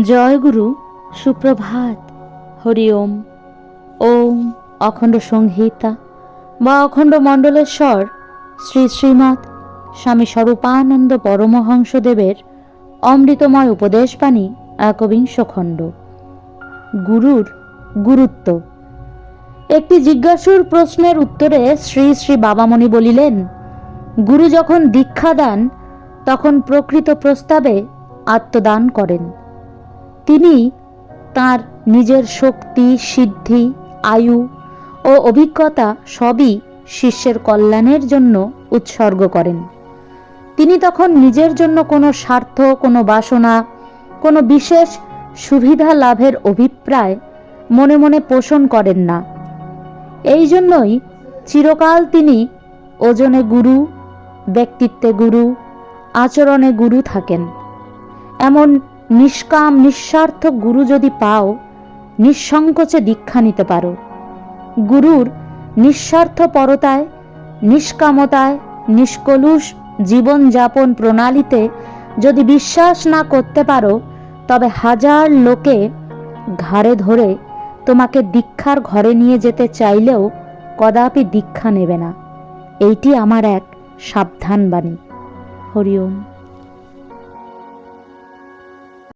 জয় গুরু, সুপ্রভাত। হরি ওম। ওম অখণ্ড সংহিতা বা অখণ্ড মণ্ডলেশ্বর শ্রী শ্রীমৎ স্বামী স্বরূপানন্দ পরমহংসদেবের অমৃতময় উপদেশবাণী একবিংশ খণ্ড। গুরুর গুরুত্ব। একটি জিজ্ঞাসুর প্রশ্নের উত্তরে শ্রী শ্রী বাবামণি বলিলেন, গুরু যখন দীক্ষা দান তখন প্রকৃত প্রস্তাবে আত্মদান করেন। তিনি তার নিজের শক্তি, সিদ্ধি, আয়ু ও অভিজ্ঞতা সবই শিষ্যের কল্যাণের জন্য উৎসর্গ করেন। তিনি তখন নিজের জন্য কোনো স্বার্থ, কোনো বাসনা, কোনো বিশেষ সুবিধা লাভের অভিপ্রায় মনে মনে পোষণ করেন না। এই জন্যই চিরকাল তিনি ওজনে গুরু, ব্যক্তিত্বে গুরু, আচরণে গুরু থাকেন। এমন নিষ্কাম নিঃস্বার্থ গুরু যদি পাও, নিঃসংকোচে দীক্ষা নিতে পারো। গুরুর নিঃস্বার্থপরতায়, নিষ্কামতায়, নিষ্কলুষ জীবনযাপন প্রণালীতে যদি বিশ্বাস না করতে পারো, তবে হাজার লোকে ঘাড়ে ধরে তোমাকে দীক্ষার ঘরে নিয়ে যেতে চাইলেও কদাপি দীক্ষা নেবে না। এইটি আমার এক সাবধান বাণী। হরি ওম।